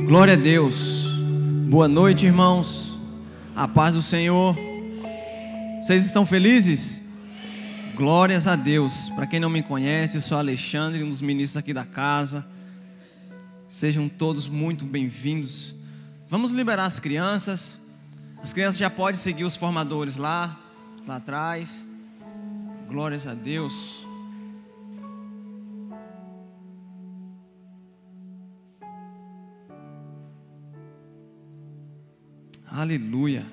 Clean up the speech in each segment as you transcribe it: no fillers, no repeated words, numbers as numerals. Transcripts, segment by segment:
Glória a Deus. Boa noite, irmãos. A paz do Senhor. Vocês estão felizes? Glórias a Deus. Para quem não me conhece, eu sou Alexandre, um dos ministros aqui da casa. Sejam todos muito bem-vindos. Vamos liberar as crianças. As crianças já podem seguir os formadores lá atrás. Glórias a Deus. Aleluia.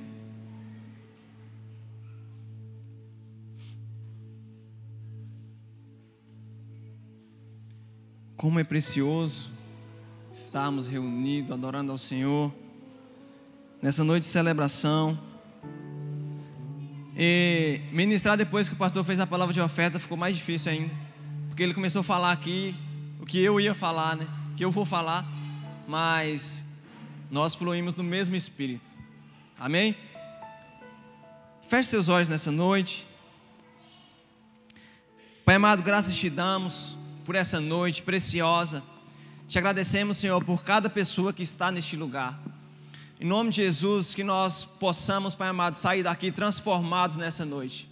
Como é precioso estarmos reunidos, adorando ao Senhor, nessa noite de celebração. E ministrar depois que o pastor fez a palavra de oferta ficou mais difícil ainda, porque ele começou a falar aqui o que eu ia falar, né? Que eu vou falar, mas nós fluímos no mesmo Espírito. Amém? Feche seus olhos nessa noite. Pai amado, graças te damos por essa noite preciosa. Te agradecemos, Senhor, por cada pessoa que está neste lugar. Em nome de Jesus, que nós possamos, Pai amado, sair daqui transformados nessa noite.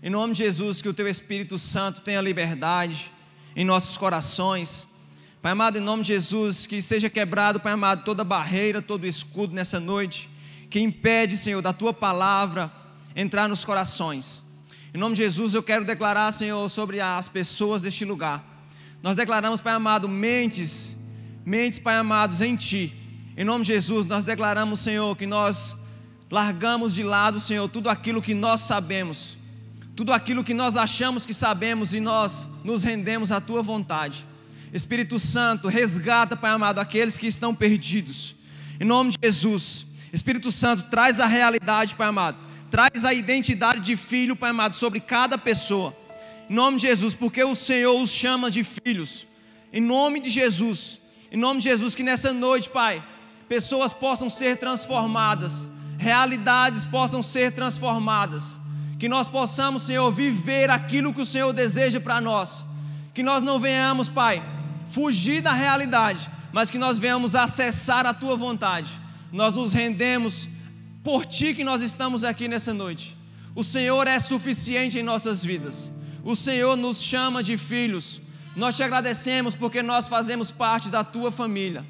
Em nome de Jesus, que o Teu Espírito Santo tenha liberdade em nossos corações. Pai amado, em nome de Jesus, que seja quebrado, Pai amado, toda barreira, todo escudo nessa noite, que impede, Senhor, da Tua palavra entrar nos corações. Em nome de Jesus, eu quero declarar, Senhor, sobre as pessoas deste lugar. Nós declaramos, Pai amado, mentes, Pai amados, em Ti. Em nome de Jesus, nós declaramos, Senhor, que nós largamos de lado, Senhor, tudo aquilo que nós sabemos, tudo aquilo que nós achamos que sabemos, e nós nos rendemos à Tua vontade. Espírito Santo, resgata, Pai amado, aqueles que estão perdidos. Em nome de Jesus, Espírito Santo, traz a realidade, Pai amado, traz a identidade de filho, Pai amado, sobre cada pessoa. Em nome de Jesus, porque o Senhor os chama de filhos. Em nome de Jesus, que nessa noite, Pai, pessoas possam ser transformadas, realidades possam ser transformadas, que nós possamos, Senhor, viver aquilo que o Senhor deseja para nós, que nós não venhamos, Pai, fugir da realidade, mas que nós venhamos acessar a Tua vontade. Nós nos rendemos por Ti que nós estamos aqui nessa noite. O Senhor é suficiente em nossas vidas. O Senhor nos chama de filhos. Nós Te agradecemos porque nós fazemos parte da Tua família.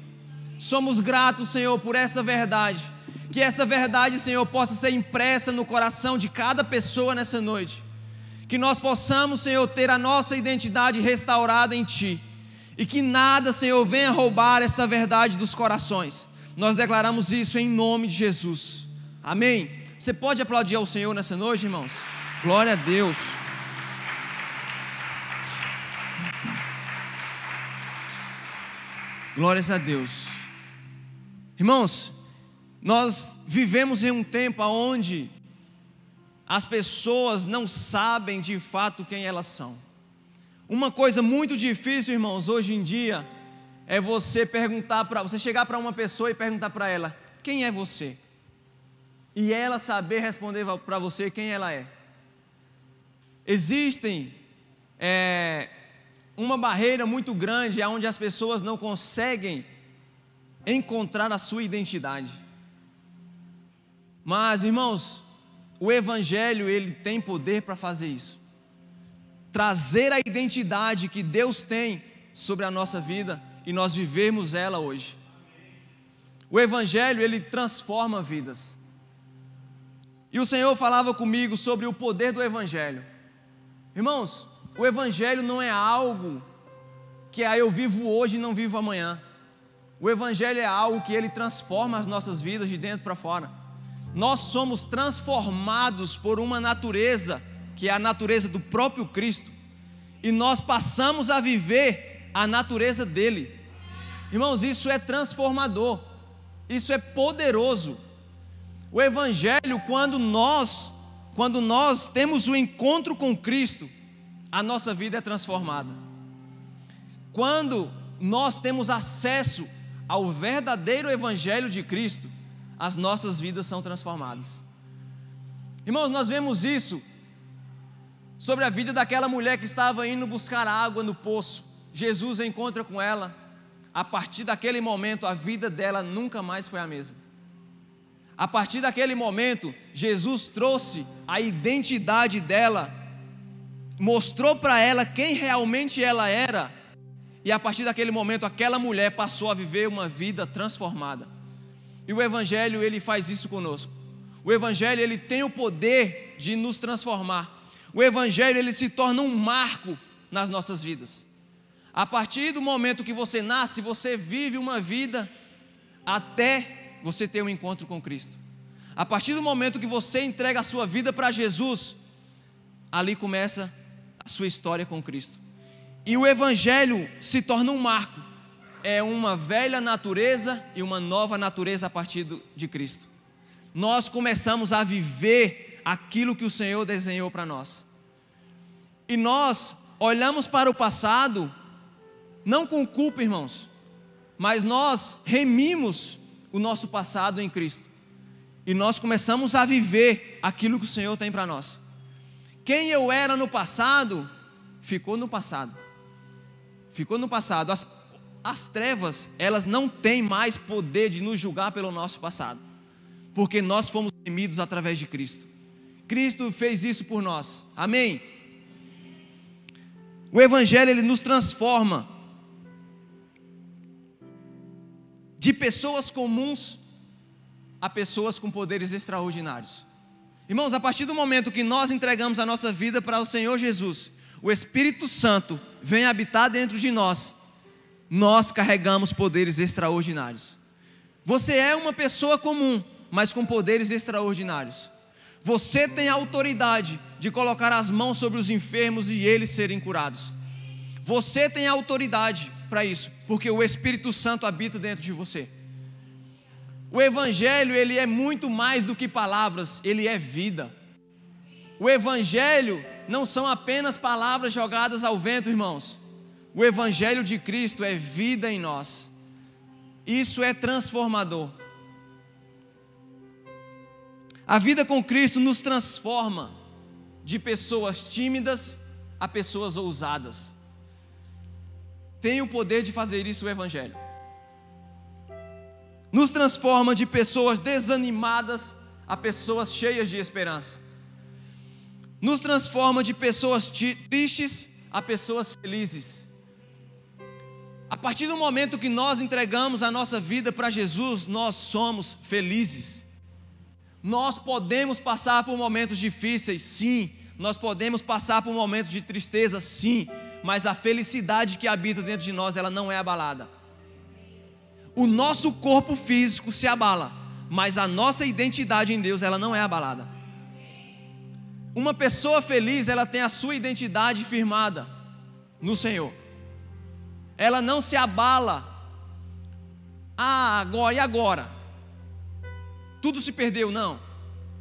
Somos gratos, Senhor, por esta verdade. Que esta verdade, Senhor, possa ser impressa no coração de cada pessoa nessa noite. Que nós possamos, Senhor, ter a nossa identidade restaurada em Ti. E que nada, Senhor, venha roubar esta verdade dos corações. Nós declaramos isso em nome de Jesus. Amém? Você pode aplaudir ao Senhor nessa noite, irmãos? Glória a Deus. Glórias a Deus. Irmãos, nós vivemos em um tempo onde as pessoas não sabem de fato quem elas são. Uma coisa muito difícil, irmãos, hoje em dia, é você chegar para uma pessoa e perguntar para ela: quem é você? E ela saber responder para você quem ela é. Existem uma barreira muito grande onde as pessoas não conseguem encontrar a sua identidade. Mas, irmãos, o Evangelho, ele tem poder para fazer isso. Trazer a identidade que Deus tem sobre a nossa vida e nós vivermos ela hoje. O Evangelho, ele transforma vidas. E o Senhor falava comigo sobre o poder do Evangelho. Irmãos, o Evangelho não é algo que eu vivo hoje e não vivo amanhã. O Evangelho é algo que ele transforma as nossas vidas de dentro para fora. Nós somos transformados por uma natureza, que é a natureza do próprio Cristo. E nós passamos a viver a natureza dele. Irmãos, isso é transformador. Isso é poderoso. O Evangelho, quando nós temos o encontro com Cristo, a nossa vida é transformada. Quando nós temos acesso ao verdadeiro Evangelho de Cristo, as nossas vidas são transformadas. Irmãos, nós vemos isso sobre a vida daquela mulher que estava indo buscar água no poço. Jesus encontra com ela. a partir daquele momento a vida dela nunca mais foi a mesma. A partir daquele momento, Jesus trouxe a identidade dela, mostrou para ela quem realmente ela era, e a partir daquele momento aquela mulher passou a viver uma vida transformada. E o Evangelho, ele faz isso conosco. O Evangelho, ele tem o poder de nos transformar. O Evangelho, ele se torna um marco nas nossas vidas. A partir do momento que você nasce, você vive uma vida até você ter um encontro com Cristo. A partir do momento que você entrega a sua vida para Jesus, ali começa a sua história com Cristo. E o Evangelho se torna um marco. É uma velha natureza e uma nova natureza a partir de Cristo. Nós começamos a viver aquilo que o Senhor desenhou para nós. E nós olhamos para o passado, não com culpa, irmãos, mas nós remimos o nosso passado em Cristo. E nós começamos a viver aquilo que o Senhor tem para nós. Quem eu era no passado, ficou no passado. Ficou no passado. As trevas, elas não têm mais poder de nos julgar pelo nosso passado, porque nós fomos remidos através de Cristo. Cristo fez isso por nós. Amém? O Evangelho, ele nos transforma de pessoas comuns a pessoas com poderes extraordinários. Irmãos, a partir do momento que nós entregamos a nossa vida para o Senhor Jesus, o Espírito Santo vem habitar dentro de nós, nós carregamos poderes extraordinários. Você é uma pessoa comum, mas com poderes extraordinários. Você tem a autoridade de colocar as mãos sobre os enfermos e eles serem curados. Você tem a autoridade para isso, porque o Espírito Santo habita dentro de você. O Evangelho, ele é muito mais do que palavras, ele é vida. O Evangelho não são apenas palavras jogadas ao vento, irmãos. O Evangelho de Cristo é vida em nós. Isso é transformador. A vida com Cristo nos transforma de pessoas tímidas a pessoas ousadas. Tem o poder de fazer isso o Evangelho. Nos transforma de pessoas desanimadas a pessoas cheias de esperança. Nos transforma de pessoas tristes a pessoas felizes. A partir do momento que nós entregamos a nossa vida para Jesus, nós somos felizes. Nós podemos passar por momentos difíceis, sim. Nós podemos passar por momentos de tristeza, sim. Mas a felicidade que habita dentro de nós, ela não é abalada. O nosso corpo físico se abala, mas a nossa identidade em Deus, ela não é abalada. Uma pessoa feliz, ela tem a sua identidade firmada no Senhor. Ela não se abala. Agora, e agora? Tudo se perdeu, não.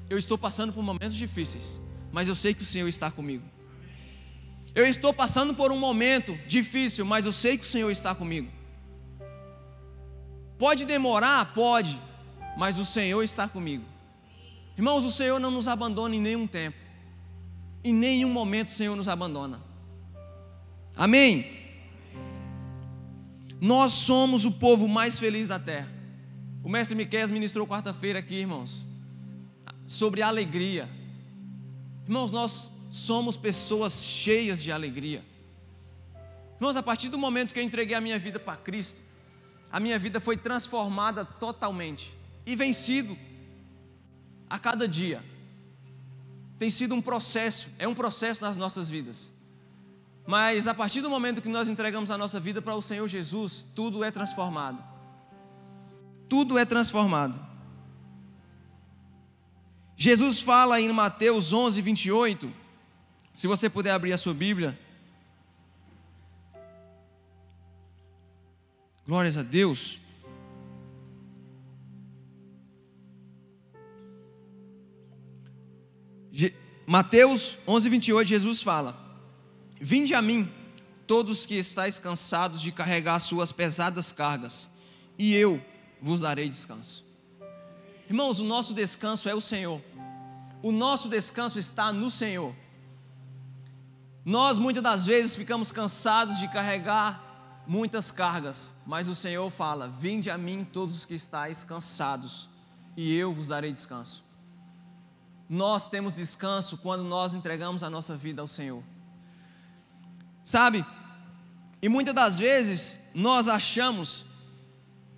Eu estou passando por momentos difíceis, mas eu sei que o Senhor está comigo. Eu estou passando por um momento difícil, mas eu sei que o Senhor está comigo. Pode demorar? Pode, mas o Senhor está comigo. Irmãos, o Senhor não nos abandona em nenhum tempo. Em nenhum momento o Senhor nos abandona. Amém? Nós somos o povo mais feliz da terra. O mestre Miqueias ministrou quarta-feira aqui, irmãos, sobre alegria. Irmãos, nós somos pessoas cheias de alegria. Irmãos, a partir do momento que eu entreguei a minha vida para Cristo, a minha vida foi transformada totalmente e vencido a cada dia. Tem sido um processo, é um processo nas nossas vidas. Mas a partir do momento que nós entregamos a nossa vida para o Senhor Jesus, tudo é transformado. Tudo é transformado. Jesus fala em Mateus 11, 28, se você puder abrir a sua Bíblia. Glórias a Deus. Mateus 11, 28, Jesus fala: Vinde a mim, todos que estáis cansados de carregar suas pesadas cargas, e eu vos darei descanso. Irmãos, o nosso descanso é o Senhor. O nosso descanso está no Senhor. Nós muitas das vezes ficamos cansados de carregar muitas cargas, mas o Senhor fala: vinde a mim todos os que estáis cansados, e eu vos darei descanso. Nós temos descanso quando nós entregamos a nossa vida ao Senhor. Sabe? E muitas das vezes nós achamos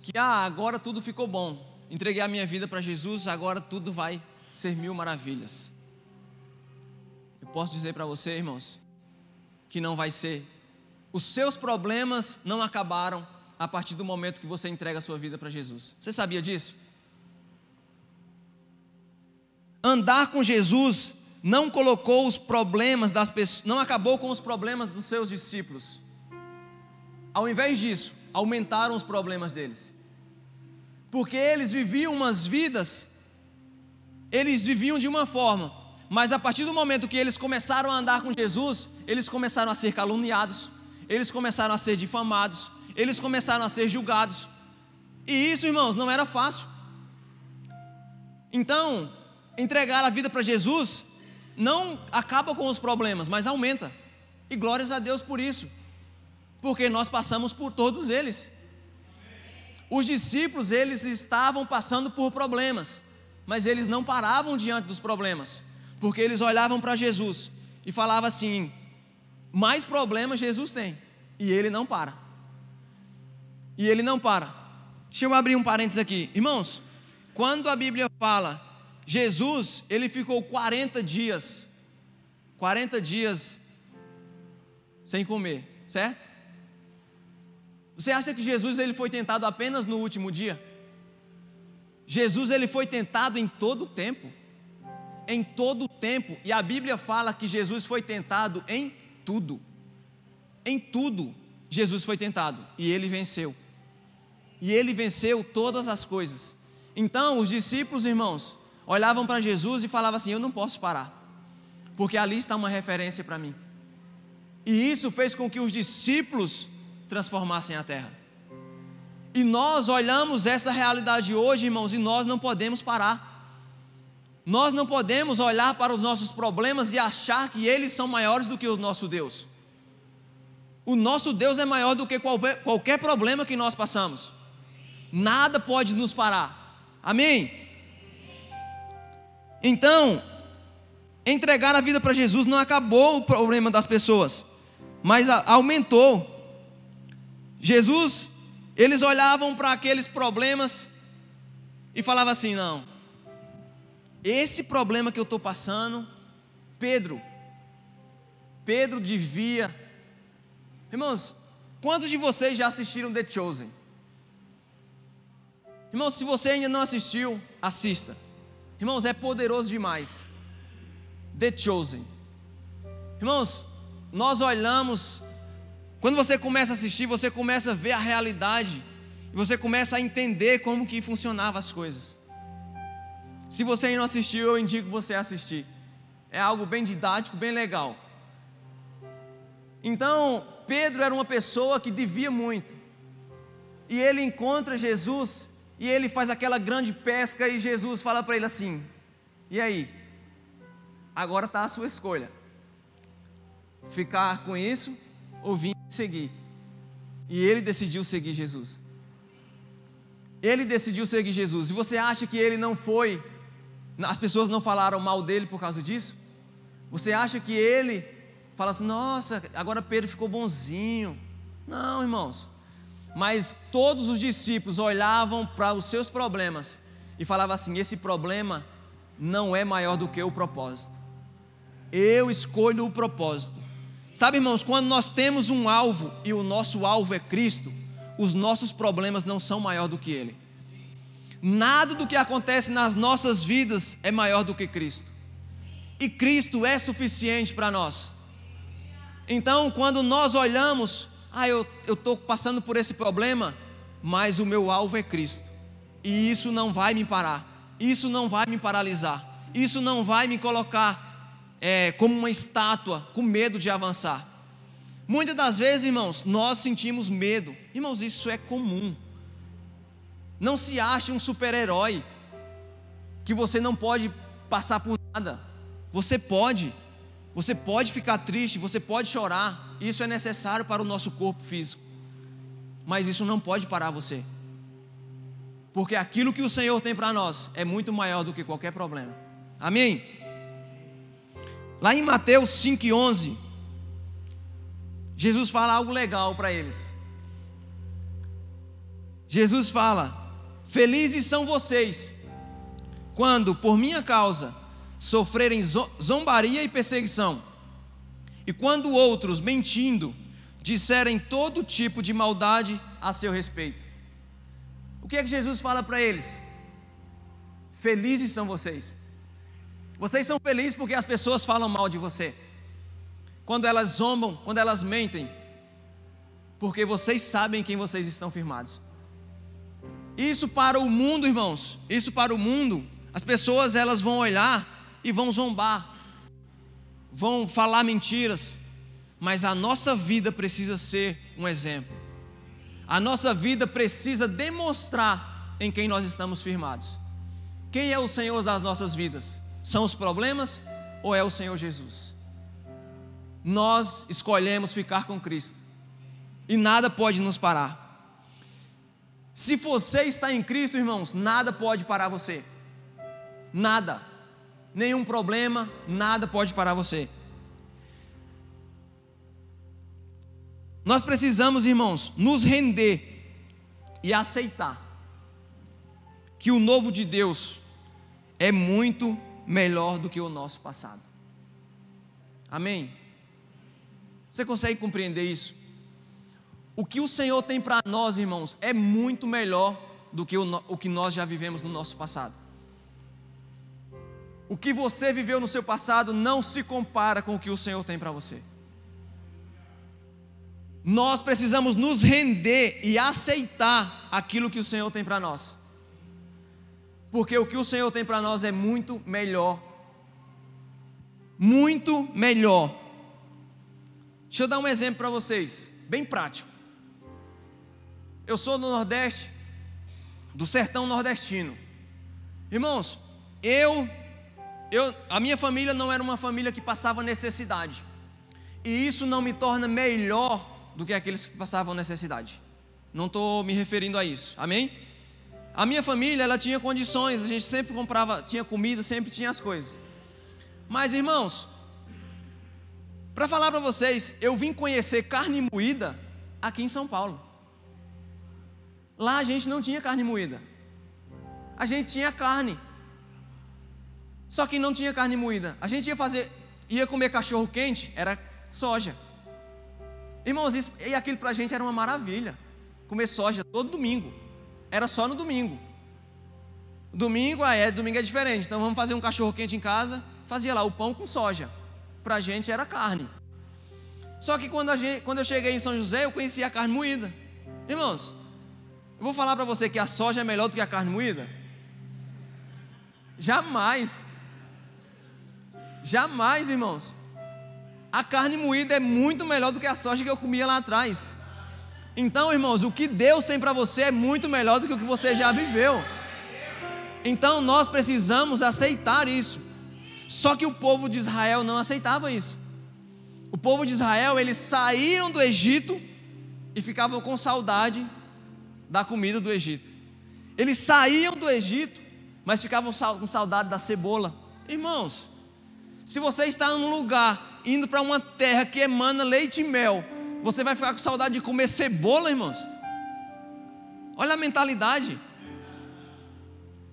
que agora tudo ficou bom. Entreguei a minha vida para Jesus, agora tudo vai ser mil maravilhas. Eu posso dizer para você, irmãos, que não vai ser. Os seus problemas não acabaram a partir do momento que você entrega a sua vida para Jesus. Você sabia disso? Andar com Jesus não colocou os problemas das pessoas, não acabou com os problemas dos seus discípulos. Ao invés disso, aumentaram os problemas deles. Porque eles viviam umas vidas, eles viviam de uma forma, mas a partir do momento que eles começaram a andar com Jesus, eles começaram a ser caluniados, eles começaram a ser difamados, eles começaram a ser julgados. E isso, irmãos, não era fácil. Então, entregar a vida para Jesus não acaba com os problemas, mas aumenta. E glórias a Deus por isso, porque nós passamos por todos eles. Os discípulos, eles estavam passando por problemas, mas eles não paravam diante dos problemas, porque eles olhavam para Jesus e falavam assim: mais problemas Jesus tem, e ele não para. E ele não para. Deixa eu abrir um parênteses aqui. Irmãos, quando a Bíblia fala, Jesus, ele ficou 40 dias sem comer, certo? Você acha que Jesus ele foi tentado apenas no último dia? Jesus ele foi tentado em todo o tempo. Em todo o tempo. E a Bíblia fala que Jesus foi tentado em tudo. Em tudo Jesus foi tentado. E ele venceu. E ele venceu todas as coisas. Então os discípulos, irmãos, olhavam para Jesus e falavam assim: eu não posso parar, porque ali está uma referência para mim. E isso fez com que os discípulos transformassem a terra. E nós olhamos essa realidade hoje, irmãos, e nós não podemos parar. Nós não podemos olhar para os nossos problemas e achar que eles são maiores do que o nosso Deus. O nosso Deus é maior do que qualquer problema que nós passamos. Nada pode nos parar. Amém? Então, entregar a vida para Jesus não acabou o problema das pessoas, mas aumentou. Jesus, eles olhavam para aqueles problemas e falavam assim: não, esse problema que eu estou passando, Pedro devia. Irmãos, quantos de vocês já assistiram The Chosen? Irmãos, se você ainda não assistiu, assista. Irmãos, é poderoso demais. The Chosen. Irmãos, nós olhamos. Quando você começa a assistir, você começa a ver a realidade, e você começa a entender como que funcionavam as coisas. Se você ainda não assistiu, eu indico você a assistir. É algo bem didático, bem legal. Então, Pedro era uma pessoa que devia muito. E ele encontra Jesus, e ele faz aquela grande pesca, e Jesus fala para ele assim: e aí? Agora está a sua escolha. Ficar com isso ou vir seguir. E ele decidiu seguir Jesus. Ele decidiu seguir Jesus. E você acha que ele não foi, as pessoas não falaram mal dele por causa disso? Você acha que ele fala assim: nossa, agora Pedro ficou bonzinho? Não, irmãos. Mas todos os discípulos olhavam para os seus problemas e falavam assim: esse problema não é maior do que o propósito. Eu escolho o propósito. Sabe, irmãos, quando nós temos um alvo e o nosso alvo é Cristo, os nossos problemas não são maior do que Ele. Nada do que acontece nas nossas vidas é maior do que Cristo. E Cristo é suficiente para nós. Então, quando nós olhamos, eu estou passando por esse problema, mas o meu alvo é Cristo. E isso não vai me parar. Isso não vai me paralisar. Isso não vai me colocar como uma estátua, com medo de avançar. Muitas das vezes, irmãos, nós sentimos medo. Irmãos, isso é comum. Não se ache um super-herói que você não pode passar por nada. Você pode ficar triste, você pode chorar. Isso é necessário para o nosso corpo físico. mas isso não pode parar você, porque aquilo que o Senhor tem para nós é muito maior do que qualquer problema. Amém? Lá em Mateus 5,11, Jesus fala algo legal para eles. Jesus fala: felizes são vocês quando por minha causa sofrerem zombaria e perseguição, e quando outros, mentindo, disserem todo tipo de maldade a seu respeito. O que é que Jesus fala para eles? Felizes são vocês. Vocês são felizes porque as pessoas falam mal de você, quando elas zombam, quando elas mentem, porque vocês sabem quem vocês estão firmados. Isso para o mundo, irmãos, isso para o mundo, as pessoas elas vão olhar e vão zombar, vão falar mentiras, mas a nossa vida precisa ser um exemplo. A nossa vida precisa demonstrar em quem nós estamos firmados. Quem é o Senhor das nossas vidas? São os problemas ou é o Senhor Jesus? Nós escolhemos ficar com Cristo e nada pode nos parar. Se você está em Cristo, irmãos, nada pode parar você. Nada, nenhum problema, nada pode parar você. Nós precisamos, irmãos, nos render e aceitar que o novo de Deus é muito melhor do que o nosso passado. Amém? Você consegue compreender isso? O que o Senhor tem para nós, irmãos, é muito melhor do que o que nós já vivemos no nosso passado. O que você viveu no seu passado não se compara com o que o Senhor tem para você. Nós precisamos nos render e aceitar aquilo que o Senhor tem para nós, porque o que o Senhor tem para nós é muito melhor. Muito melhor. Deixa eu dar um exemplo para vocês, bem prático. Eu sou do Nordeste, do sertão nordestino. Irmãos, a minha família não era uma família que passava necessidade, e isso não me torna melhor do que aqueles que passavam necessidade. Não estou me referindo a isso, amém? A minha família, ela tinha condições, a gente sempre comprava, tinha comida, sempre tinha as coisas. Mas, irmãos, para falar para vocês, eu vim conhecer carne moída aqui em São Paulo. Lá a gente não tinha carne moída, a gente tinha carne, só que não tinha carne moída. A gente ia comer cachorro quente, era soja. Irmãos, e aquilo para a gente era uma maravilha, comer soja todo domingo, era só no domingo. Domingo é diferente, então vamos fazer um cachorro quente em casa, fazia lá o pão com soja, para a gente era carne. Só que quando eu cheguei em São José, eu conheci a carne moída. Irmãos, eu vou falar para você que a soja é melhor do que a carne moída? Jamais, jamais, irmãos. A carne moída é muito melhor do que a soja que eu comia lá atrás. Então, irmãos, o que Deus tem para você é muito melhor do que o que você já viveu. Então, nós precisamos aceitar isso. Só que o povo de Israel não aceitava isso. O povo de Israel, eles saíram do Egito e ficavam com saudade da comida do Egito. Eles saíam do Egito, mas ficavam com saudade da cebola. Irmãos, se você está num lugar, indo para uma terra que emana leite e mel, você vai ficar com saudade de comer cebola, irmãos? Olha a mentalidade.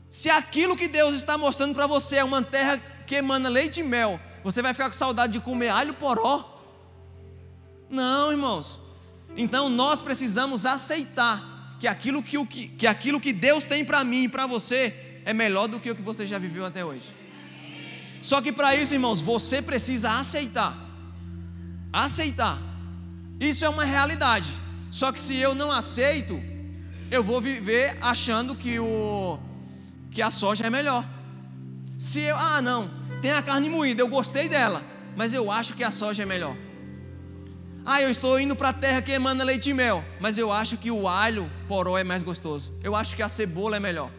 Se aquilo que Deus está mostrando para você é uma terra que emana leite e mel, você vai ficar com saudade de comer alho poró? Não, irmãos. Então nós precisamos aceitar que aquilo que Deus tem para mim e para você é melhor do que o que você já viveu até hoje. Só que para isso, irmãos, você precisa aceitar. Aceitar. Isso é uma realidade. Só que se eu não aceito, eu vou viver achando que a soja é melhor. Se eu, não, tem a carne moída, eu gostei dela, mas eu acho que a soja é melhor. Eu estou indo para a terra que emana leite e mel, mas eu acho que o alho poró é mais gostoso. Eu acho que a cebola é melhor.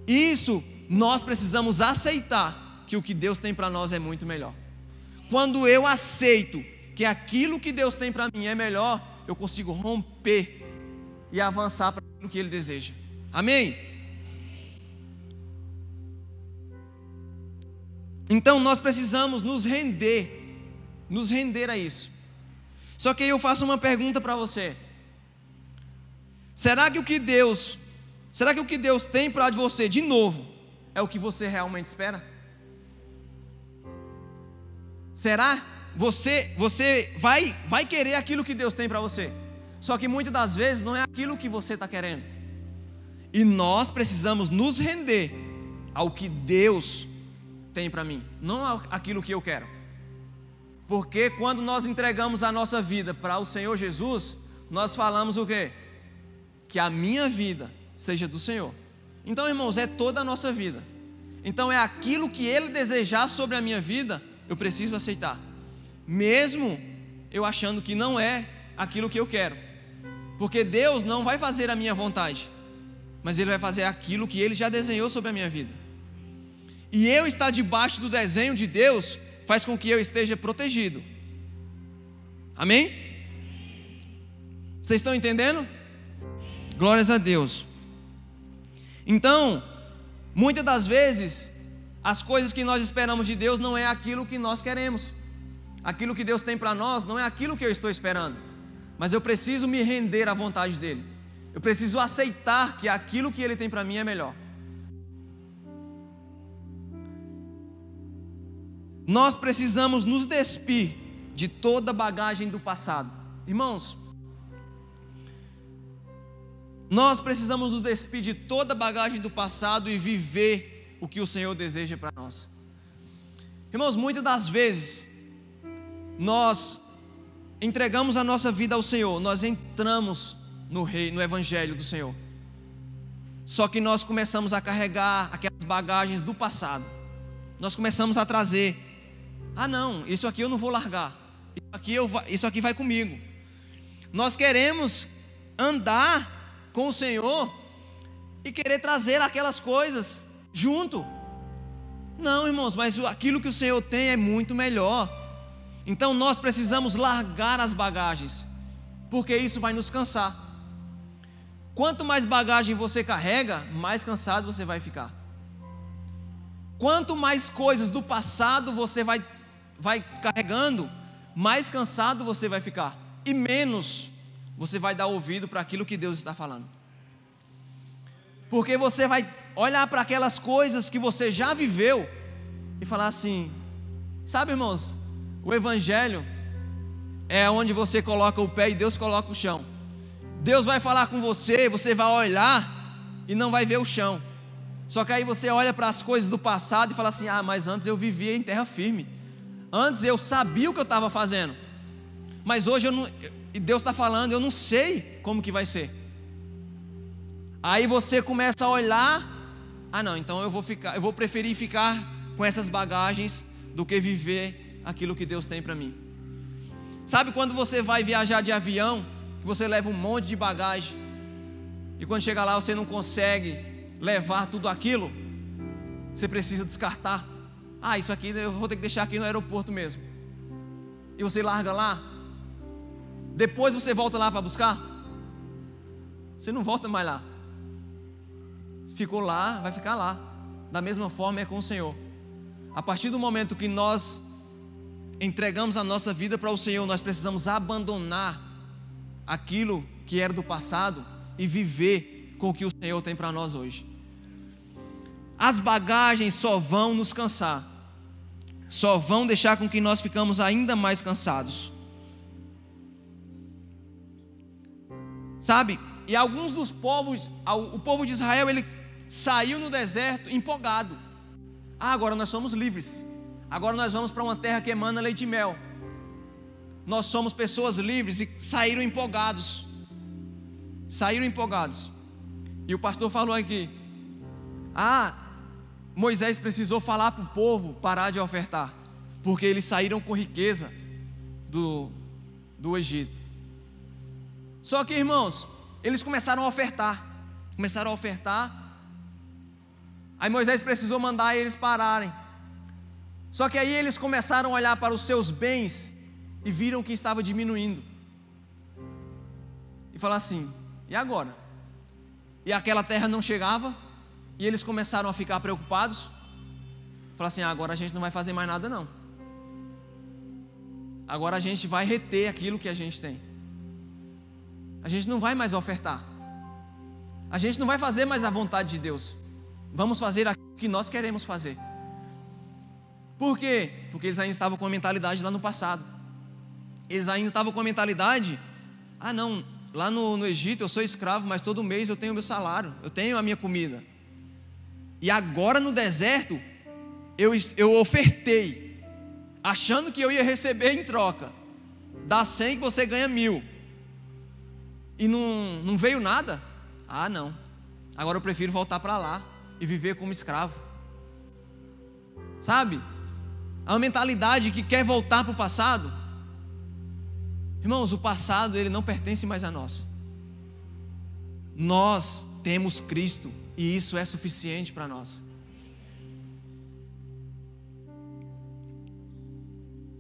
Isso nós precisamos aceitar, que o que Deus tem para nós é muito melhor. Quando eu aceito que aquilo que Deus tem para mim é melhor, eu consigo romper e avançar para aquilo que Ele deseja. Amém? Então nós precisamos nos render a isso. Só que aí eu faço uma pergunta para você: será que o que Deus tem para você de novo é o que você realmente espera? Será? Você vai querer aquilo que Deus tem para você, só que muitas das vezes não é aquilo que você está querendo. E nós precisamos nos render ao que Deus tem para mim, não aquilo que eu quero. Porque quando nós entregamos a nossa vida para o Senhor Jesus, nós falamos o quê? Que a minha vida seja do Senhor. Então, irmãos, é toda a nossa vida. Então é aquilo que Ele desejar sobre a minha vida, eu preciso aceitar, mesmo eu achando que não é aquilo que eu quero. Porque Deus não vai fazer a minha vontade, mas Ele vai fazer aquilo que Ele já desenhou sobre a minha vida. E eu estar debaixo do desenho de Deus faz com que eu esteja protegido. Amém? Vocês estão entendendo? Glórias a Deus. Então, muitas das vezes, as coisas que nós esperamos de Deus não é aquilo que nós queremos. Aquilo que Deus tem para nós não é aquilo que eu estou esperando. Mas eu preciso me render à vontade dEle. Eu preciso aceitar que aquilo que Ele tem para mim é melhor. Nós precisamos nos despir de toda a bagagem do passado. Irmãos, nós precisamos nos despir de toda a bagagem do passado e viver o que o Senhor deseja para nós. Irmãos, muitas das vezes nós entregamos a nossa vida ao Senhor, nós entramos no Evangelho do Senhor. Só que nós começamos a carregar aquelas bagagens do passado. Nós começamos a trazer: ah não, isso aqui eu não vou largar, isso aqui vai comigo. Nós queremos andar com o Senhor e querer trazer aquelas coisas junto. Não, irmãos, mas aquilo que o Senhor tem é muito melhor. Então nós precisamos largar as bagagens, porque isso vai nos cansar. Quanto mais bagagem você carrega, mais cansado você vai ficar. Quanto mais coisas do passado você vai carregando, mais cansado você vai ficar, e menos você vai dar ouvido para aquilo que Deus está falando. Porque você vai olhar para aquelas coisas que você já viveu e falar assim: sabe, irmãos, o Evangelho é onde você coloca o pé e Deus coloca o chão. Deus vai falar com você, você vai olhar e não vai ver o chão. Só que aí você olha para as coisas do passado e fala assim: ah, mas antes eu vivia em terra firme, antes eu sabia o que eu estava fazendo, mas hoje Deus está falando, eu não sei como que vai ser. Aí você começa a olhar: ah não, então eu vou preferir ficar com essas bagagens do que viver aquilo que Deus tem para mim. Sabe quando você vai viajar de avião, que você leva um monte de bagagem, e quando chega lá você não consegue levar tudo aquilo, você precisa descartar. Ah, isso aqui eu vou ter que deixar aqui no aeroporto mesmo. E você larga lá. Depois você volta lá para buscar? Você não volta mais lá. Ficou lá, vai ficar lá. Da mesma forma é com o Senhor. A partir do momento que nós entregamos a nossa vida para o Senhor, nós precisamos abandonar aquilo que era do passado e viver com o que o Senhor tem para nós hoje. As bagagens só vão nos cansar, só vão deixar com que nós ficamos ainda mais cansados. Sabe? E alguns dos povos, o povo de Israel, ele saiu no deserto empolgado. Ah, agora nós somos livres. Agora nós vamos para uma terra que emana leite e mel. Nós somos pessoas livres, e saíram empolgados. Saíram empolgados. E o pastor falou aqui: ah, Moisés precisou falar para o povo parar de ofertar, porque eles saíram com riqueza do Egito. Só que, irmãos, eles começaram a ofertar. Aí Moisés precisou mandar eles pararem. Só que aí eles começaram a olhar para os seus bens e viram que estava diminuindo. e falar assim: e agora? E aquela terra não chegava, e eles começaram a ficar preocupados. Falar assim: agora a gente não vai fazer mais nada não. Agora a gente vai reter aquilo que a gente tem. A gente não vai mais ofertar. A gente não vai fazer mais a vontade de Deus. Vamos fazer aquilo que nós queremos fazer. Por quê? Porque eles ainda estavam com a mentalidade lá no passado. Eles ainda estavam com a mentalidade: ah não, lá no Egito eu sou escravo, mas todo mês eu tenho o meu salário, eu tenho a minha comida. E agora no deserto eu ofertei, achando que eu ia receber em troca. Dá 100 que você ganha 1000. E não veio nada. Ah não, agora eu prefiro voltar para lá e viver como escravo. Sabe? A mentalidade que quer voltar para o passado. Irmãos, o passado ele não pertence mais a nós. Nós temos Cristo e isso é suficiente para nós.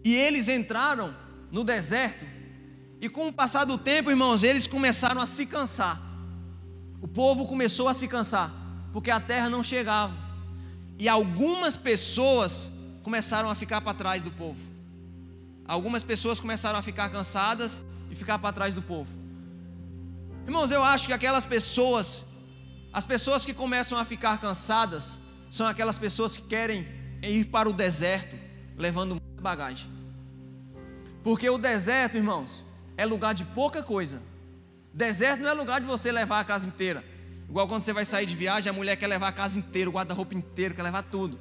E eles entraram no deserto e com o passar do tempo, irmãos, eles começaram a se cansar. O povo começou a se cansar porque a terra não chegava. E algumas pessoas começaram a ficar para trás do povo. Algumas pessoas começaram a ficar cansadas e ficar para trás do povo. Irmãos, eu acho que aquelas pessoas, as pessoas que começam a ficar cansadas, são aquelas pessoas que querem ir para o deserto, levando muita bagagem. Porque o deserto, irmãos, é lugar de pouca coisa. Deserto não é lugar de você levar a casa inteira. Igual quando você vai sair de viagem, a mulher quer levar a casa inteira, o guarda-roupa inteiro, quer levar tudo.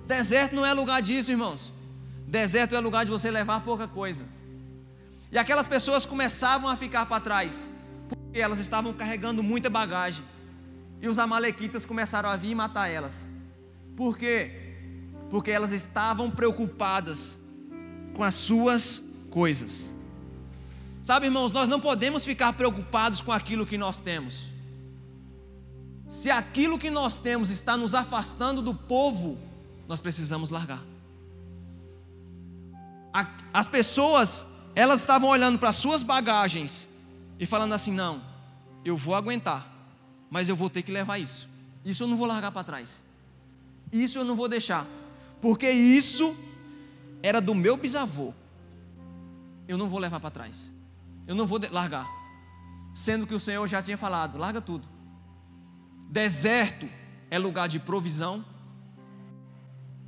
Deserto não é lugar disso, irmãos. Deserto é lugar de você levar pouca coisa. E aquelas pessoas começavam a ficar para trás, porque elas estavam carregando muita bagagem. E os amalequitas começaram a vir e matar elas. Por quê? Porque elas estavam preocupadas com as suas coisas. Sabe, irmãos, nós não podemos ficar preocupados com aquilo que nós temos. Se aquilo que nós temos está nos afastando do povo, nós precisamos largar. As pessoas, elas estavam olhando para as suas bagagens e falando assim: não, eu vou aguentar, mas eu vou ter que levar isso. Isso eu não vou largar para trás. Isso eu não vou deixar, porque isso era do meu bisavô. Eu não vou levar para trás. Eu não vou largar. Sendo que o Senhor já tinha falado: larga tudo. Deserto é lugar de provisão.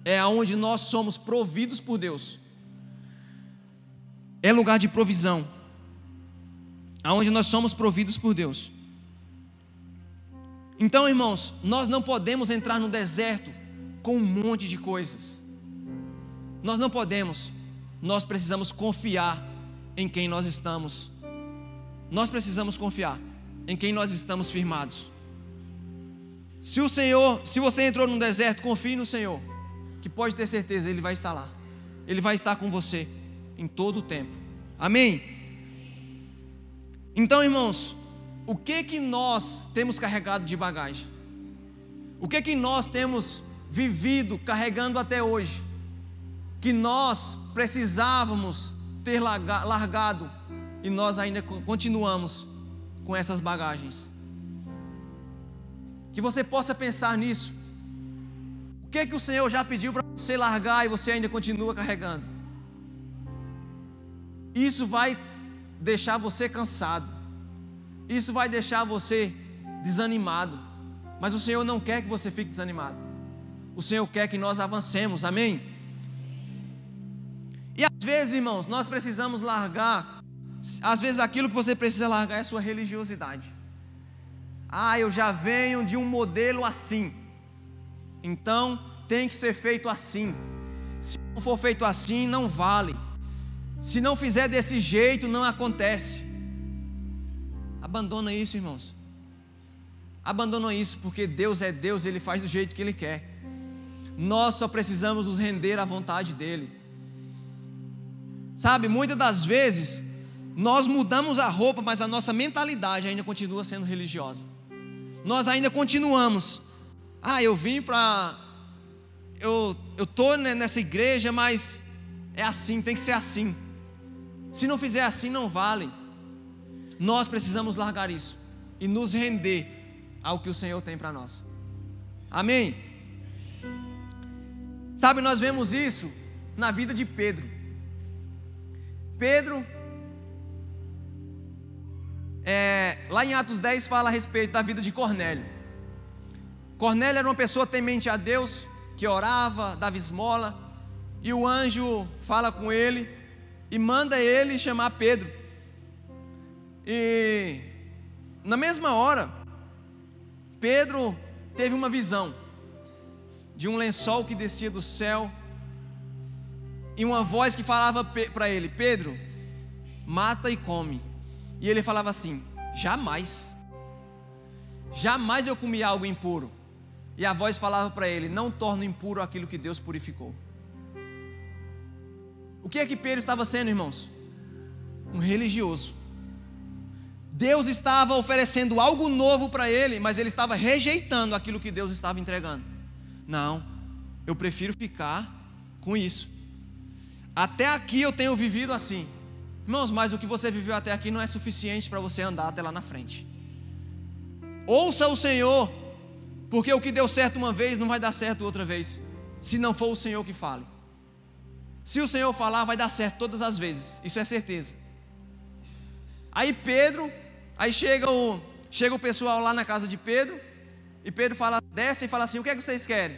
É onde nós somos providos por Deus. É lugar de provisão. Aonde nós somos providos por Deus. Então, irmãos, nós não podemos entrar no deserto com um monte de coisas. Nós não podemos. Nós precisamos confiar em quem nós estamos. Nós precisamos confiar em quem nós estamos firmados. Se você entrou num deserto, confie no Senhor, que pode ter certeza, Ele vai estar lá. Ele vai estar com você em todo o tempo. Amém? Então, irmãos, o que nós temos carregado de bagagem? O que nós temos vivido carregando até hoje? Que nós precisávamos ter largado e nós ainda continuamos com essas bagagens. Que você possa pensar nisso. O que o Senhor já pediu para você largar e você ainda continua carregando? Isso vai deixar você cansado. Isso vai deixar você desanimado. Mas o Senhor não quer que você fique desanimado. O Senhor quer que nós avancemos, amém? E às vezes, irmãos, nós precisamos largar. Às vezes aquilo que você precisa largar é a sua religiosidade. Ah, eu já venho de um modelo assim, então tem que ser feito assim. Se não for feito assim, não vale. Se não fizer desse jeito, não acontece. Abandona isso, irmãos. Abandona isso, porque Deus é Deus, Ele faz do jeito que Ele quer. Nós só precisamos nos render à vontade dEle. Sabe, muitas das vezes nós mudamos a roupa, mas a nossa mentalidade ainda continua sendo religiosa. Nós ainda continuamos. Ah, eu vim para... Eu estou nessa igreja, mas é assim, tem que ser assim. Se não fizer assim, não vale. Nós precisamos largar isso e nos render ao que o Senhor tem para nós. Amém? Sabe, nós vemos isso na vida de Pedro. Pedro, lá em Atos 10 fala a respeito da vida de Cornélio. Cornélio era uma pessoa temente a Deus, que orava, dava esmola, e o anjo fala com ele e manda ele chamar Pedro. E na mesma hora, Pedro teve uma visão de um lençol que descia do céu e uma voz que falava para ele: Pedro, mata e come. E ele falava assim: jamais eu comi algo impuro. E a voz falava para ele: não torne impuro aquilo que Deus purificou. O que é que Pedro estava sendo, irmãos? Um religioso. Deus estava oferecendo algo novo para ele, mas ele estava rejeitando aquilo que Deus estava entregando. Não, eu prefiro ficar com isso. Até aqui eu tenho vivido assim. Irmãos, mas o que você viveu até aqui não é suficiente para você andar até lá na frente. Ouça o Senhor, porque o que deu certo uma vez não vai dar certo outra vez, se não for o Senhor que fale. Se o Senhor falar, vai dar certo todas as vezes, isso é certeza. Aí chega o pessoal lá na casa de Pedro, e Pedro desce e fala assim: o que é que vocês querem?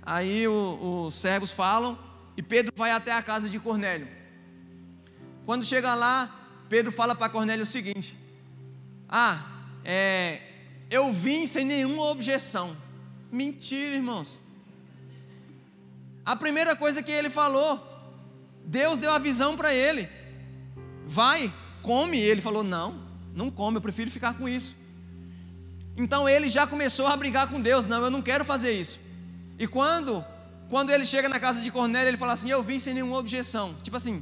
Aí os servos falam, e Pedro vai até a casa de Cornélio. Quando chega lá, Pedro fala para Cornélio o seguinte: eu vim sem nenhuma objeção. Mentira, irmãos. A primeira coisa que ele falou, Deus deu a visão para ele: vai, come. E ele falou: não come, eu prefiro ficar com isso. Então ele já começou a brigar com Deus: não, eu não quero fazer isso. E quando ele chega na casa de Cornélio, ele fala assim: eu vim sem nenhuma objeção. Tipo assim,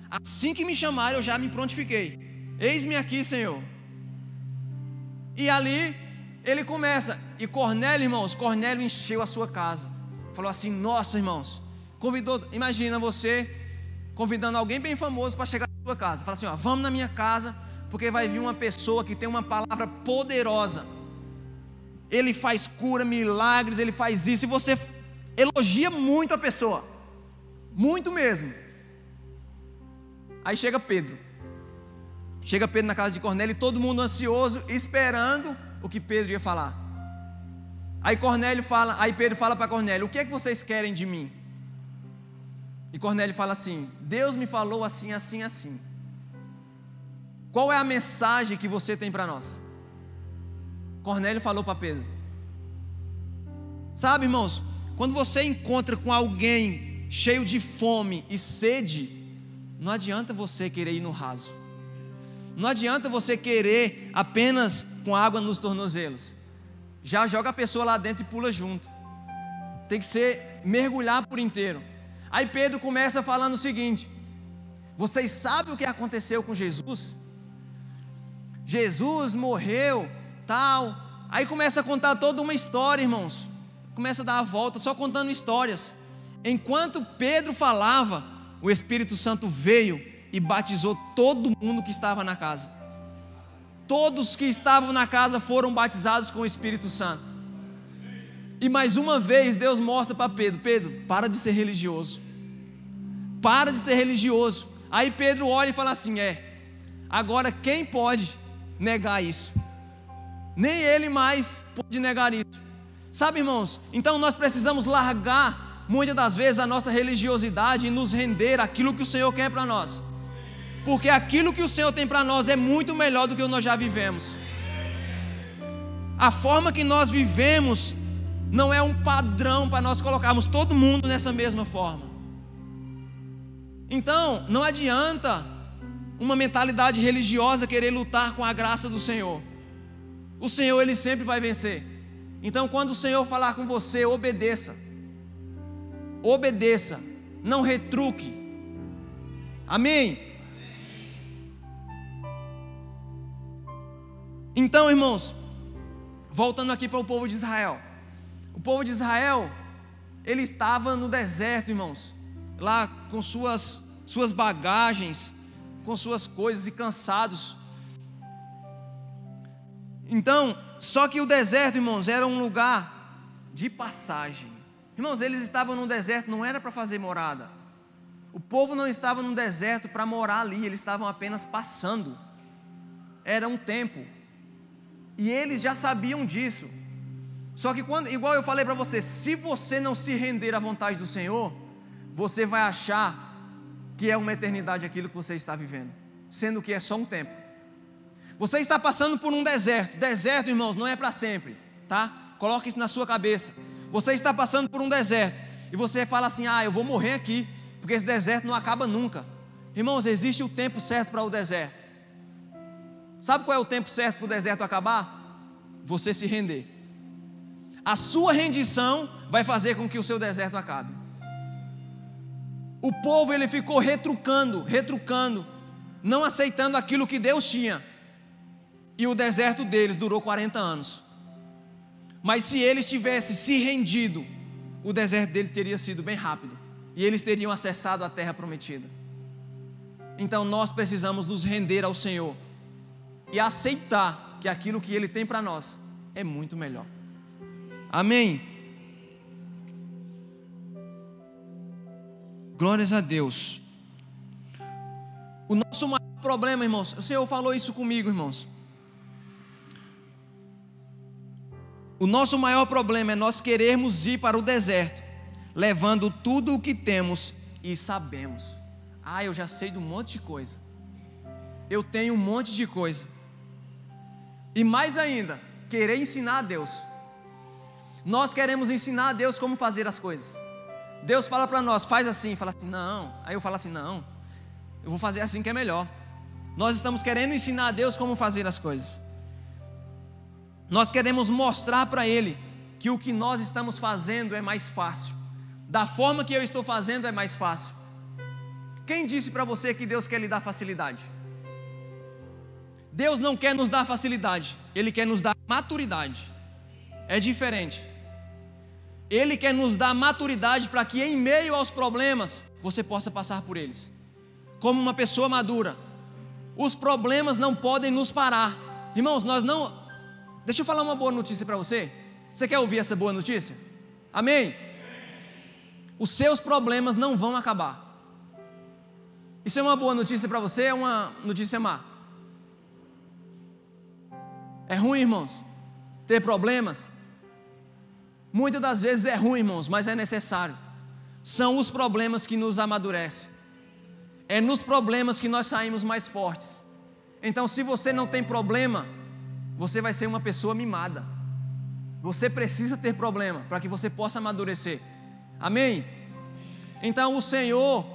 assim que me chamaram, eu já me prontifiquei. Eis-me aqui, Senhor. E ali ele começa. E Cornélio, irmãos, Cornélio encheu a sua casa. Falou assim: nossa, irmãos, imagina você convidando alguém bem famoso para chegar na sua casa. Fala assim: vamos na minha casa, porque vai vir uma pessoa que tem uma palavra poderosa. Ele faz cura, milagres, ele faz isso. E você elogia muito a pessoa, muito mesmo. Aí chega Pedro na casa de Cornélio, e todo mundo ansioso, esperando o que Pedro ia falar. Aí Pedro fala para Cornélio: o que é que vocês querem de mim? E Cornélio fala assim: Deus me falou assim, assim, assim. Qual é a mensagem que você tem para nós? Cornélio falou para Pedro. Sabe, irmãos, quando você encontra com alguém cheio de fome e sede, não adianta você querer ir no raso. Não adianta você querer apenas com água nos tornozelos. Já joga a pessoa lá dentro e pula junto. Tem que ser mergulhar por inteiro. Aí Pedro começa falando o seguinte: vocês sabem o que aconteceu com Jesus? Jesus morreu, tal. Aí começa a contar toda uma história, irmãos. Começa a dar a volta, só contando histórias. Enquanto Pedro falava, o Espírito Santo veio e batizou todo mundo que estava na casa. Todos que estavam na casa foram batizados com o Espírito Santo. E mais uma vez Deus mostra para Pedro: Pedro, para de ser religioso. Para de ser religioso. Aí Pedro olha e fala assim: agora quem pode negar isso? Nem ele mais pode negar isso. Sabe, irmãos, então nós precisamos largar muitas das vezes a nossa religiosidade e nos render àquilo que o Senhor quer para nós. Porque aquilo que o Senhor tem para nós é muito melhor do que nós já vivemos. A forma que nós vivemos não é um padrão para nós colocarmos todo mundo nessa mesma forma. Então, não adianta uma mentalidade religiosa querer lutar com a graça do Senhor. O Senhor, Ele sempre vai vencer. Então, quando o Senhor falar com você, obedeça. Obedeça, não retruque. Amém? Então, irmãos, voltando aqui para o povo de Israel. O povo de Israel, ele estava no deserto, irmãos, lá com suas bagagens, com suas coisas, e cansados. Então, só que o deserto, irmãos, era um lugar de passagem. Irmãos, eles estavam no deserto, não era para fazer morada. O povo não estava no deserto para morar ali, eles estavam apenas passando. Era um tempo. E eles já sabiam disso. Só que quando, igual eu falei para você, se você não se render à vontade do Senhor, você vai achar que é uma eternidade aquilo que você está vivendo, sendo que é só um tempo. Você está passando por um deserto. Deserto, irmãos, não é para sempre, tá? Coloque isso na sua cabeça. Você está passando por um deserto e você fala assim: eu vou morrer aqui, porque esse deserto não acaba nunca. Irmãos, existe o tempo certo para o deserto. Sabe qual é o tempo certo para o deserto acabar? Você se render. A sua rendição vai fazer com que o seu deserto acabe. O povo, ele ficou retrucando, não aceitando aquilo que Deus tinha. E o deserto deles durou 40 anos. Mas se eles tivessem se rendido, o deserto dele teria sido bem rápido. E eles teriam acessado a terra prometida. Então nós precisamos nos render ao Senhor e aceitar que aquilo que Ele tem para nós é muito melhor. Amém? Glórias a Deus. O nosso maior problema, irmãos, o Senhor falou isso comigo, irmãos. O nosso maior problema é nós querermos ir para o deserto, levando tudo o que temos e sabemos. Eu já sei de um monte de coisa. Eu tenho um monte de coisa. E mais ainda, querer ensinar a Deus. Nós queremos ensinar a Deus como fazer as coisas. Deus fala para nós, faz assim, fala assim, não. Aí eu falo assim, não, eu vou fazer assim que é melhor. Nós estamos querendo ensinar a Deus como fazer as coisas. Nós queremos mostrar para Ele que o que nós estamos fazendo é mais fácil. Da forma que eu estou fazendo é mais fácil. Quem disse para você que Deus quer lhe dar facilidade? Deus não quer nos dar facilidade, Ele quer nos dar maturidade. É diferente. Ele quer nos dar maturidade para que em meio aos problemas você possa passar por eles. Como uma pessoa madura. Os problemas não podem nos parar. Irmãos, nós não... Deixa eu falar uma boa notícia para você. Você quer ouvir essa boa notícia? Amém? Os seus problemas não vão acabar. Isso é uma boa notícia para você? É uma notícia má? É ruim, irmãos, ter problemas? Muitas das vezes é ruim, irmãos, mas é necessário. São os problemas que nos amadurecem. É nos problemas que nós saímos mais fortes. Então, se você não tem problema, você vai ser uma pessoa mimada. Você precisa ter problema para que você possa amadurecer. Amém? Então o Senhor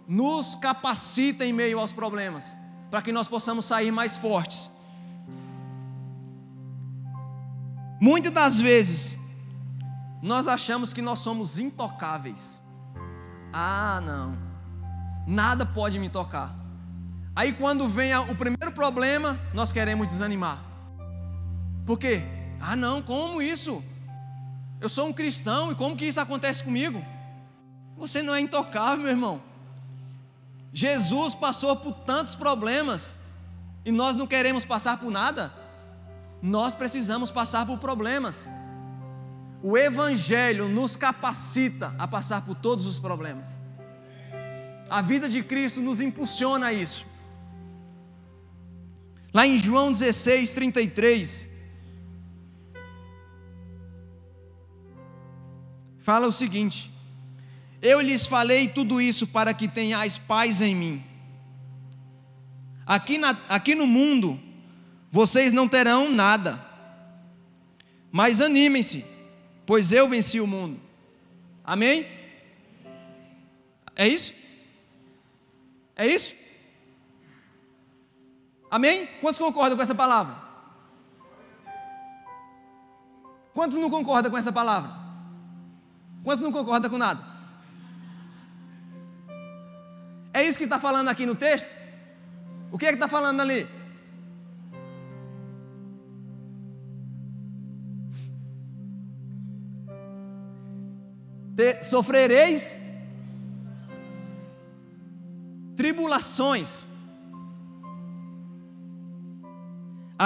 nos capacita em meio aos problemas, para que nós possamos sair mais fortes. Muitas das vezes nós achamos que nós somos intocáveis. Não, nada pode me tocar. Aí quando vem o primeiro problema, nós queremos desanimar. Por quê? Não, como isso? Eu sou um cristão e como que isso acontece comigo? Você não é intocável, meu irmão. Jesus passou por tantos problemas e nós não queremos passar por nada. Nós precisamos passar por problemas. O Evangelho nos capacita a passar por todos os problemas. A vida de Cristo nos impulsiona a isso. Lá em João 16:33, fala o seguinte: eu lhes falei tudo isso para que tenhais paz em mim. Aqui no mundo vocês não terão nada, mas animem-se, pois eu venci o mundo. Amém? É isso? É isso? Amém? Quantos concordam com essa palavra? Quantos não concordam com essa palavra? Quantos não concordam com nada? É isso que está falando aqui no texto? O que é que está falando ali? Sofrereis tribulações.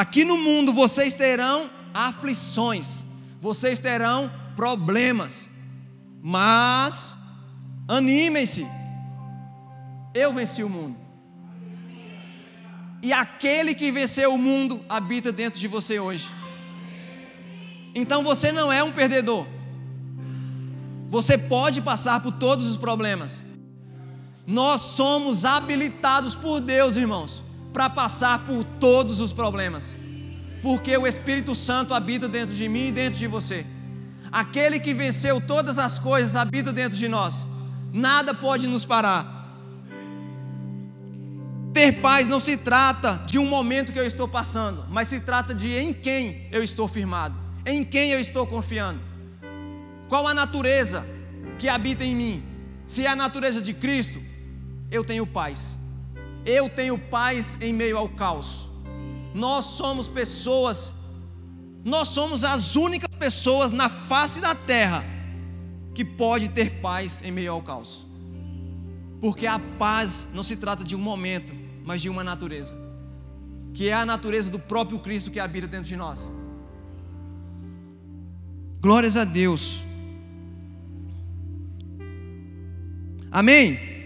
aqui no mundo vocês terão aflições, vocês terão problemas, mas animem-se, eu venci o mundo. E aquele que venceu o mundo habita dentro de você hoje. Então você não é um perdedor. Você pode passar por todos os problemas. Nós somos habilitados por Deus, irmãos, para passar por todos os problemas, porque o Espírito Santo habita dentro de mim e dentro de você. Aquele que venceu todas as coisas habita dentro de nós. Nada pode nos parar. Ter paz não se trata de um momento que eu estou passando, mas se trata de em quem eu estou firmado, em quem eu estou confiando. Qual a natureza que habita em mim? Se é a natureza de Cristo, eu tenho paz. Eu tenho paz em meio ao caos. Nós somos pessoas, nós somos as únicas pessoas na face da terra que pode ter paz em meio ao caos. Porque a paz não se trata de um momento, mas de uma natureza, que é a natureza do próprio Cristo que habita dentro de nós. Glórias a Deus. Amém?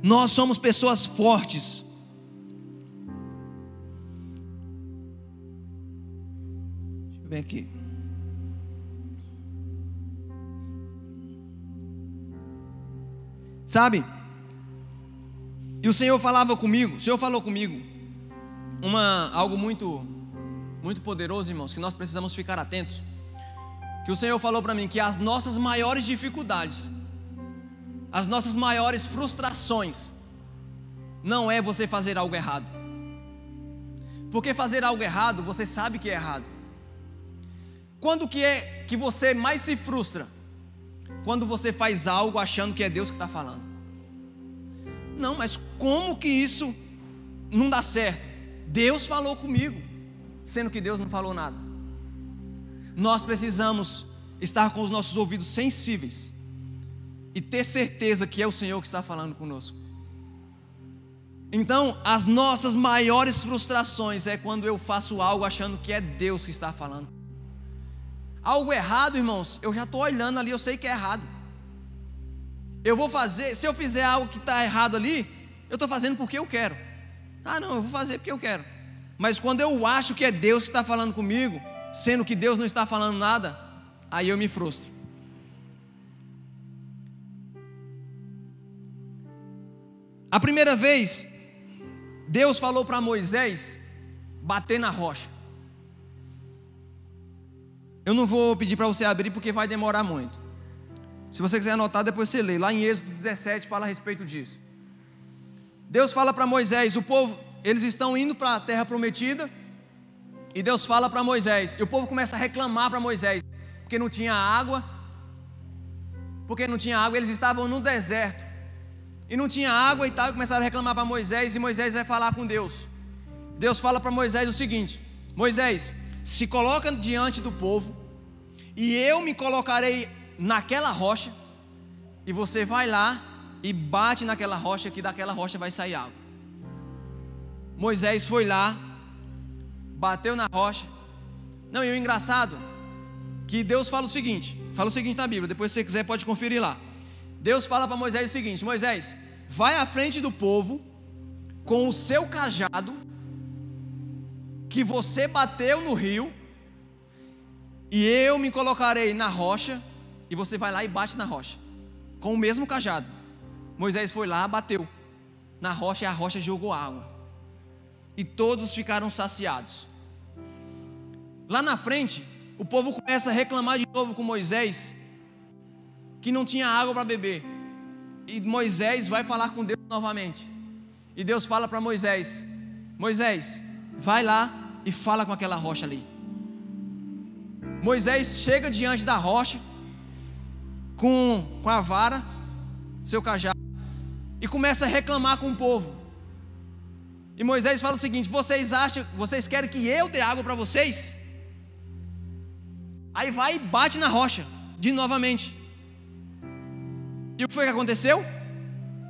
Nós somos pessoas fortes. Deixa eu ver aqui. Sabe? E o Senhor falava comigo, o Senhor falou comigo algo muito poderoso, irmãos, que nós precisamos ficar atentos. Que o Senhor falou para mim que as nossas maiores dificuldades, as nossas maiores frustrações, não é você fazer algo errado. Porque fazer algo errado, você sabe que é errado. Quando que é que você mais se frustra? Quando você faz algo achando que é Deus que está falando. Não, mas como que isso não dá certo? Deus falou comigo, sendo que Deus não falou nada. Nós precisamos estar com os nossos ouvidos sensíveis e ter certeza que é o Senhor que está falando conosco. Então, as nossas maiores frustrações é quando eu faço algo achando que é Deus que está falando. Algo errado, irmãos, eu já estou olhando ali, eu sei que é errado. Eu vou fazer, se eu fizer algo que está errado ali, eu estou fazendo porque eu quero. Ah, não, eu vou fazer porque eu quero. Mas quando eu acho que é Deus que está falando comigo, sendo que Deus não está falando nada, aí eu me frustro. A primeira vez, Deus falou para Moisés bater na rocha. Eu não vou pedir para você abrir porque vai demorar muito. Se você quiser anotar, depois você lê. Lá em Êxodo 17 fala a respeito disso. Deus fala para Moisés, o povo, eles estão indo para a terra prometida, e Deus fala para Moisés, e o povo começa a reclamar para Moisés, porque não tinha água, eles estavam no deserto, e não tinha água e tal, e começaram a reclamar para Moisés, e Moisés vai falar com Deus. Deus fala para Moisés o seguinte: Moisés, se coloca diante do povo, e eu me colocarei naquela rocha, e você vai lá e bate naquela rocha, que daquela rocha vai sair água. Moisés foi lá, bateu na rocha. Não, e o engraçado, que Deus fala o seguinte na Bíblia, depois se você quiser pode conferir lá. Deus fala para Moisés o seguinte: Moisés, vai à frente do povo, com o seu cajado, que você bateu no rio, e eu me colocarei na rocha, e você vai lá e bate na rocha, com o mesmo cajado. Moisés foi lá, bateu na rocha, e a rocha jogou água, e todos ficaram saciados. Lá na frente, o povo começa a reclamar de novo com Moisés, que não tinha água para beber, e Moisés vai falar com Deus novamente, e Deus fala para Moisés: Moisés, vai lá e fala com aquela rocha ali. Moisés chega diante da rocha, com a vara, seu cajado, e começa a reclamar com o povo. E Moisés fala o seguinte: vocês querem que eu dê água para vocês? Aí vai e bate na rocha, de novamente. E o que foi que aconteceu?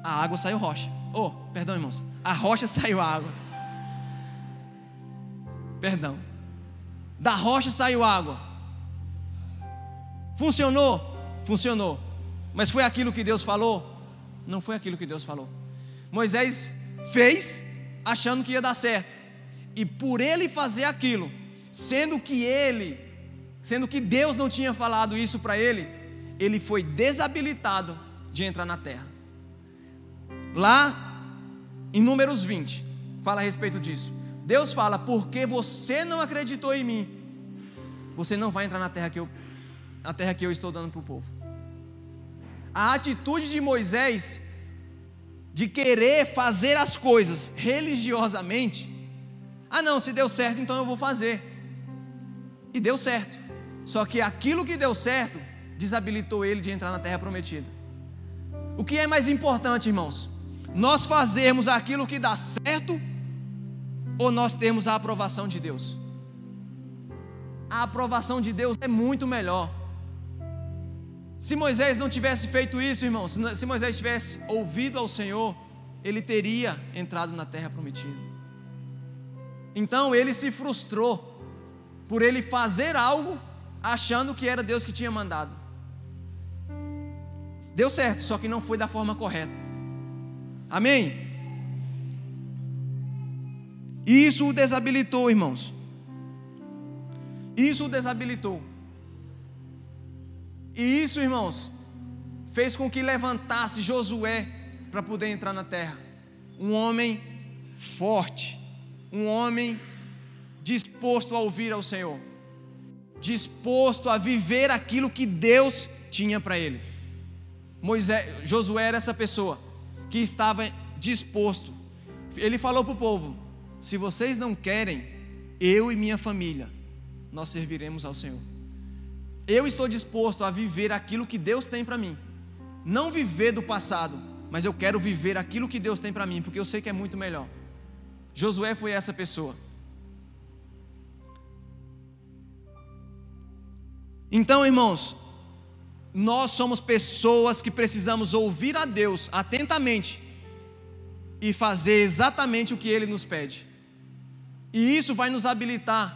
A água saiu rocha, Perdão, irmãos. A rocha saiu água. Perdão. Da rocha saiu água. Funcionou? Funcionou. Mas foi aquilo que Deus falou? Não foi aquilo que Deus falou. Moisés fez achando que ia dar certo. E por ele fazer aquilo, sendo que Deus não tinha falado isso para ele, ele foi desabilitado de entrar na terra. Lá em Números 20, fala a respeito disso. Deus fala: porque você não acreditou em mim, você não vai entrar na terra que eu estou dando para o povo. A atitude de Moisés de querer fazer as coisas religiosamente, não, se deu certo, então eu vou fazer. E deu certo. Só que aquilo que deu certo desabilitou ele de entrar na terra prometida. O que é mais importante, irmãos? Nós fazermos aquilo que dá certo, ou nós termos a aprovação de Deus? A aprovação de Deus é muito melhor. Se Moisés não tivesse feito isso, irmãos, se Moisés tivesse ouvido ao Senhor, ele teria entrado na terra prometida. Então ele se frustrou por ele fazer algo achando que era Deus que tinha mandado. Deu certo, só que não foi da forma correta. Amém? Isso o desabilitou, irmãos. Isso o desabilitou. E isso, irmãos, fez com que levantasse Josué para poder entrar na terra. Um homem forte, um homem disposto a ouvir ao Senhor, disposto a viver aquilo que Deus tinha para ele. Josué era essa pessoa que estava disposto. Ele falou para o povo: se vocês não querem, eu e minha família, nós serviremos ao Senhor. Eu estou disposto a viver aquilo que Deus tem para mim. Não viver do passado, mas eu quero viver aquilo que Deus tem para mim, porque eu sei que é muito melhor. Josué foi essa pessoa. Então, irmãos, nós somos pessoas que precisamos ouvir a Deus atentamente e fazer exatamente o que Ele nos pede. E isso vai nos habilitar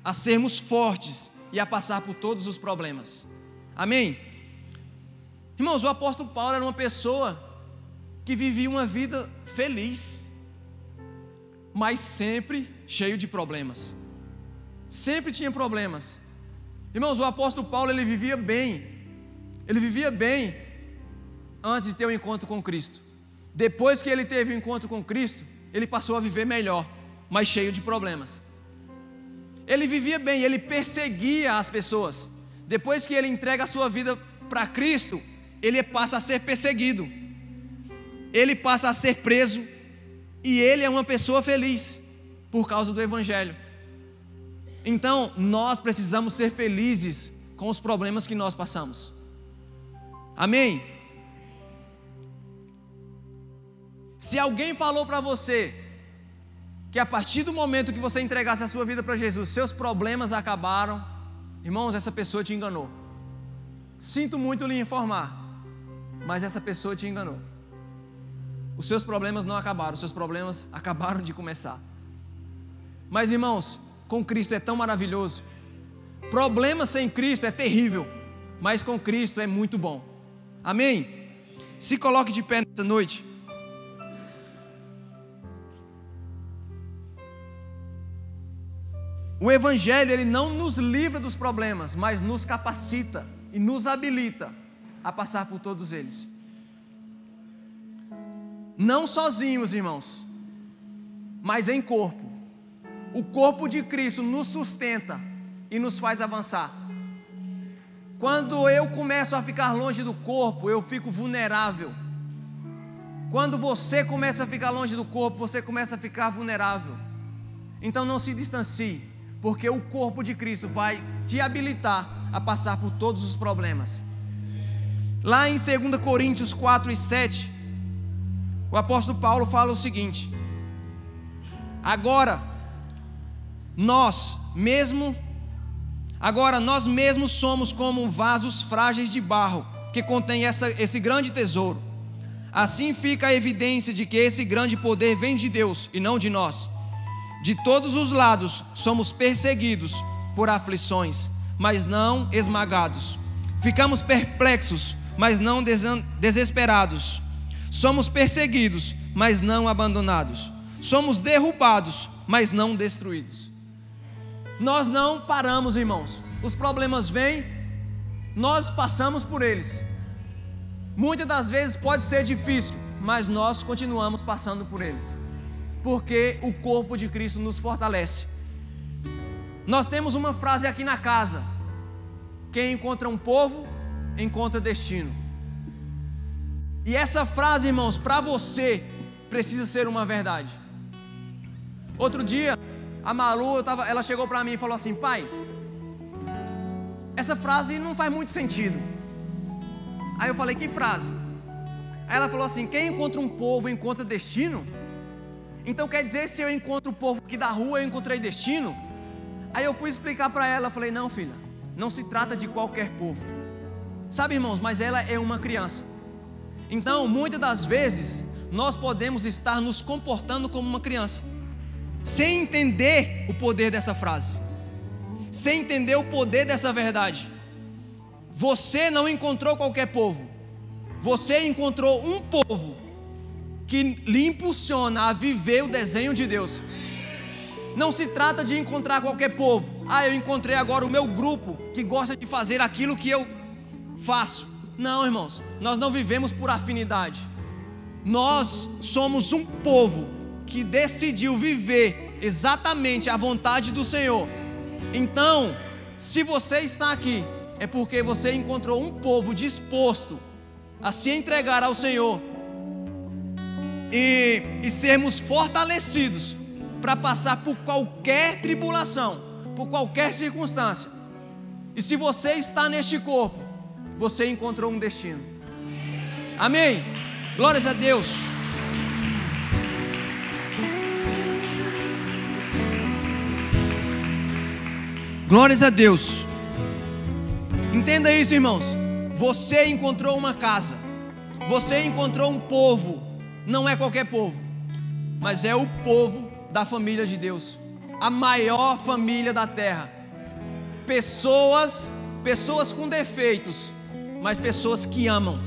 a sermos fortes e a passar por todos os problemas. Amém? Irmãos, o apóstolo Paulo era uma pessoa que vivia uma vida feliz, mas sempre cheio de problemas. Sempre tinha problemas. Irmãos, o apóstolo Paulo, ele vivia bem. Ele vivia bem antes de ter um encontro com Cristo. Depois que ele teve um encontro com Cristo, ele passou a viver melhor, mas cheio de problemas. Ele vivia bem, ele perseguia as pessoas. Depois que ele entrega a sua vida para Cristo, ele passa a ser perseguido. Ele passa a ser preso. E ele é uma pessoa feliz por causa do Evangelho. Então, nós precisamos ser felizes com os problemas que nós passamos. Amém? Se alguém falou para você que a partir do momento que você entregasse a sua vida para Jesus, seus problemas acabaram, irmãos, essa pessoa te enganou. Sinto muito lhe informar, mas essa pessoa te enganou. Os seus problemas não acabaram, os seus problemas acabaram de começar. Mas, irmãos, com Cristo é tão maravilhoso. Problema sem Cristo é terrível, mas com Cristo é muito bom. Amém? Se coloque de pé nessa noite. O Evangelho, ele não nos livra dos problemas, mas nos capacita e nos habilita a passar por todos eles. Não sozinhos, irmãos, mas em corpo. O corpo de Cristo nos sustenta e nos faz avançar. Quando eu começo a ficar longe do corpo, eu fico vulnerável. Quando você começa a ficar longe do corpo, você começa a ficar vulnerável. Então não se distancie, porque o corpo de Cristo vai te habilitar a passar por todos os problemas. Lá em 2 Coríntios 4 e 7, o apóstolo Paulo fala o seguinte: Agora nós mesmos somos como vasos frágeis de barro, que contém esse grande tesouro. Assim fica a evidência de que esse grande poder vem de Deus e não de nós. De todos os lados somos perseguidos por aflições, mas não esmagados. Ficamos perplexos, mas não desesperados. Somos perseguidos, mas não abandonados. Somos derrubados, mas não destruídos. Nós não paramos, irmãos. Os problemas vêm, nós passamos por eles. Muitas das vezes pode ser difícil, mas nós continuamos passando por eles, porque o corpo de Cristo nos fortalece. Nós temos uma frase aqui na casa: quem encontra um povo, encontra destino. E essa frase, irmãos, para você, precisa ser uma verdade. Outro dia, a Malu, ela chegou para mim e falou assim: pai, essa frase não faz muito sentido. Aí eu falei: que frase? Aí ela falou assim: quem encontra um povo, encontra destino? Então quer dizer, se eu encontro o povo aqui da rua, eu encontrei destino? Aí eu fui explicar para ela, falei: não, filha, não se trata de qualquer povo. Sabe, irmãos, mas ela é uma criança. Então, muitas das vezes, nós podemos estar nos comportando como uma criança, sem entender o poder dessa frase, sem entender o poder dessa verdade. Você não encontrou qualquer povo, você encontrou um povo que lhe impulsiona a viver o desenho de Deus. Não se trata de encontrar qualquer povo. Eu encontrei agora o meu grupo que gosta de fazer aquilo que eu faço. Não, irmãos, nós não vivemos por afinidade. Nós somos um povo que decidiu viver exatamente a vontade do Senhor. Então, se você está aqui, é porque você encontrou um povo disposto a se entregar ao Senhor e sermos fortalecidos para passar por qualquer tribulação, por qualquer circunstância. E se você está neste corpo, você encontrou um destino. Amém? Glórias a Deus. Glórias a Deus. Entenda isso, irmãos. Você encontrou uma casa, você encontrou um povo. Não é qualquer povo, mas é o povo da família de Deus, a maior família da terra. Pessoas com defeitos, mas pessoas que amam.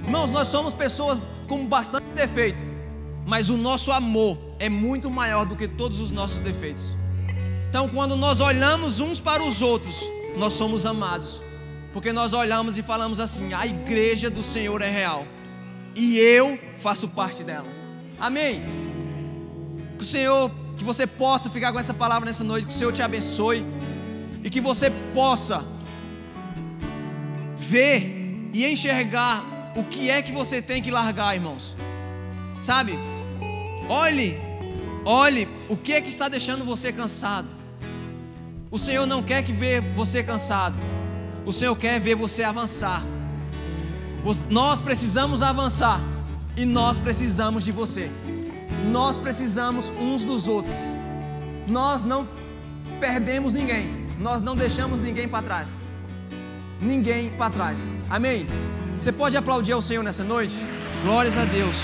Irmãos, nós somos pessoas com bastante defeito, mas o nosso amor é muito maior do que todos os nossos defeitos. Então, quando nós olhamos uns para os outros, nós somos amados, porque nós olhamos e falamos assim: a igreja do Senhor é real e eu faço parte dela. Amém? Que você possa ficar com essa palavra nessa noite, que o Senhor te abençoe e que você possa ver e enxergar o que é que você tem que largar, irmãos. Sabe? Olhe o que é que está deixando você cansado. O Senhor não quer que ver você cansado, o Senhor quer ver você avançar. Nós precisamos avançar e nós precisamos de você. Nós precisamos uns dos outros. Nós não perdemos ninguém, nós não deixamos ninguém para trás. Ninguém para trás. Amém? Você pode aplaudir ao Senhor nessa noite? Glórias a Deus.